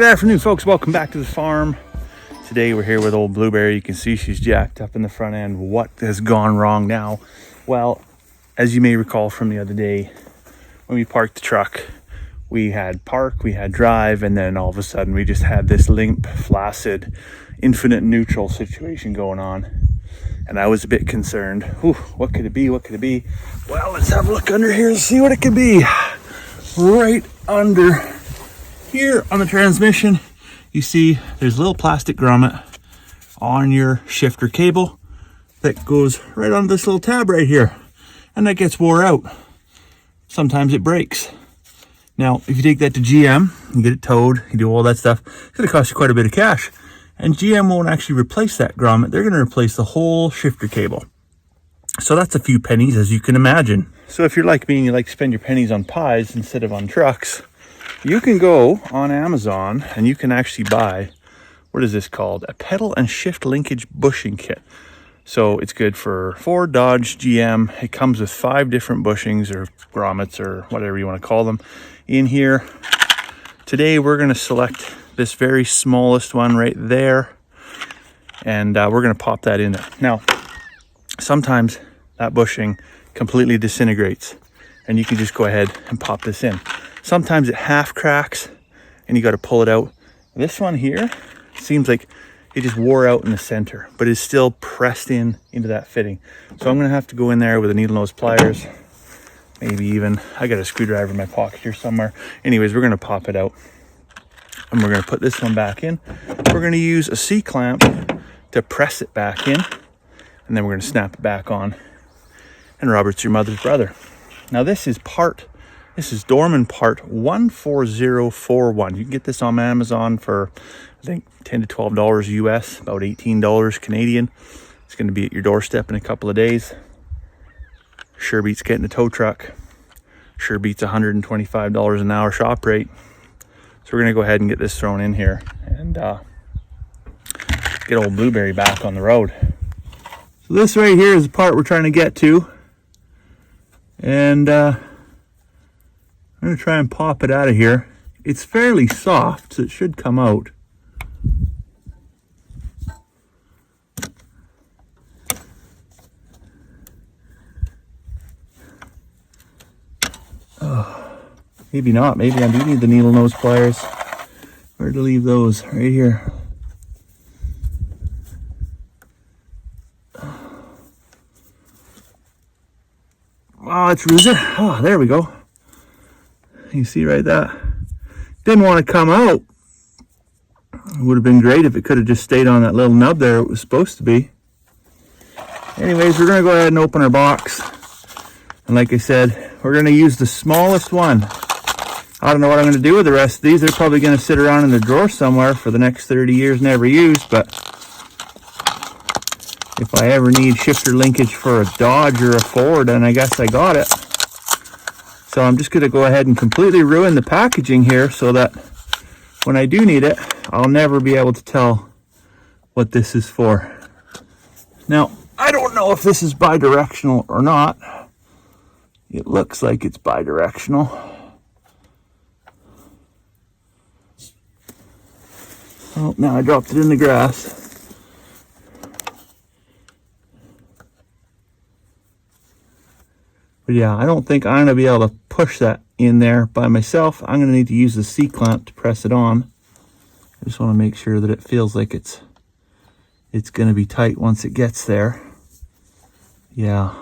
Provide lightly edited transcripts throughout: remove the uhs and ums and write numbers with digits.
afternoon, folks. Welcome back to the farm. Today we're here with old Blueberry. You can see she's jacked up in the front end. What has gone wrong now? Well, as you may recall from the other day, when we parked the truck, we had park, we had drive, and then all of a sudden we just had this limp, flaccid, infinite neutral situation going on. And I was a bit concerned. Whew, what could it be? What could it be? Well, let's have a look under here and see what it could be. Right under here on the transmission, you see there's a little plastic grommet on your shifter cable that goes right on this little tab right here, and that gets wore out. Sometimes it breaks. Now, if you take that to GM, you get it towed, you do all that stuff, it's going to cost you quite a bit of cash. And GM won't actually replace that grommet. They're going to replace the whole shifter cable. So that's a few pennies, as you can imagine. So if you're like me and you like to spend your pennies on pies instead of on trucks, you can go on Amazon and you can actually buy, what is this called? A pedal and shift linkage bushing kit. So it's good for Ford, Dodge, GM. It comes with 5 different bushings or grommets or whatever you want to call them in here. Today we're going to select this very smallest one right there, and we're going to pop that in there. Now, sometimes that bushing completely disintegrates and you can just go ahead and pop this in. Sometimes it half cracks and you got to pull it out. This one here seems like it just wore out in the center, but it's still pressed into that fitting. So I'm going to have to go in there with a needle nose pliers. Maybe even, I got a screwdriver in my pocket here somewhere. Anyways, we're going to pop it out. And we're going to put this one back in. We're going to use a C-clamp to press it back in. And then we're going to snap it back on. And Robert's your mother's brother. Now this is Dorman part 14041. You can get this on Amazon for, I think, $10 to $12 US, about $18 Canadian. It's going to be at your doorstep in a couple of days. Sure beats getting a tow truck. Sure beats $125 an hour shop rate. So we're going to go ahead and get this thrown in here and get old Blueberry back on the road. So this right here is the part we're trying to get to. And I'm going to try and pop it out of here. It's fairly soft, so it should come out. Maybe not. Maybe I do need the needle nose pliers. Where to leave those? Right here. Oh, it's risen. Oh, there we go. You see right that? Didn't want to come out. It would have been great if it could have just stayed on that little nub there it was supposed to be. Anyways, we're going to go ahead and open our box. And like I said, we're going to use the smallest one. I don't know what I'm going to do with the rest of these. They're probably going to sit around in the drawer somewhere for the next 30 years, never used. But if I ever need shifter linkage for a Dodge or a Ford, then I guess I got it. So I'm just going to go ahead and completely ruin the packaging here so that when I do need it, I'll never be able to tell what this is for. Now, I don't know if this is bidirectional or not. It looks like it's bidirectional. Oh, now I dropped it in the grass. But yeah, I don't think I'm going to be able to push that in there by myself. I'm going to need to use the C-clamp to press it on. I just want to make sure that it feels like it's going to be tight once it gets there. Yeah.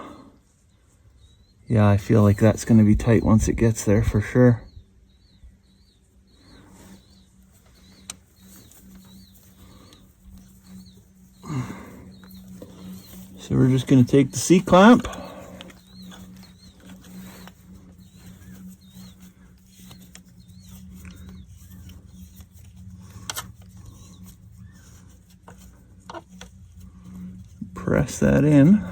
Yeah, I feel like that's going to be tight once it gets there for sure. So we're just going to take the C-clamp. Press that in.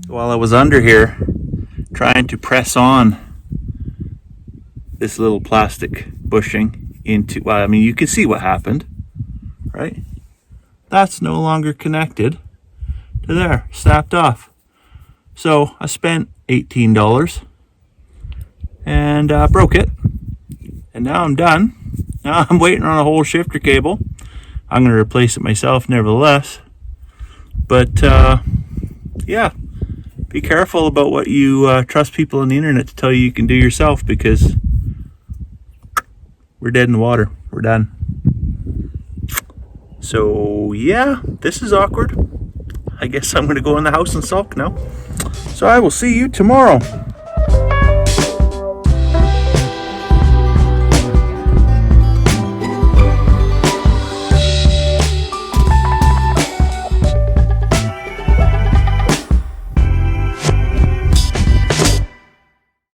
While I was under here trying to press on this little plastic bushing into, well, I mean, you can see what happened, right? right? That's no longer connected to there, snapped off. So I spent $18 and broke it. And now I'm done. Now I'm waiting on a whole shifter cable. I'm going to replace it myself nevertheless. But yeah, be careful about what you trust people on the internet to tell you can do yourself, because we're dead in the water. We're done. So yeah, this is awkward. I guess I'm going to go in the house and sulk now. So I will see you tomorrow.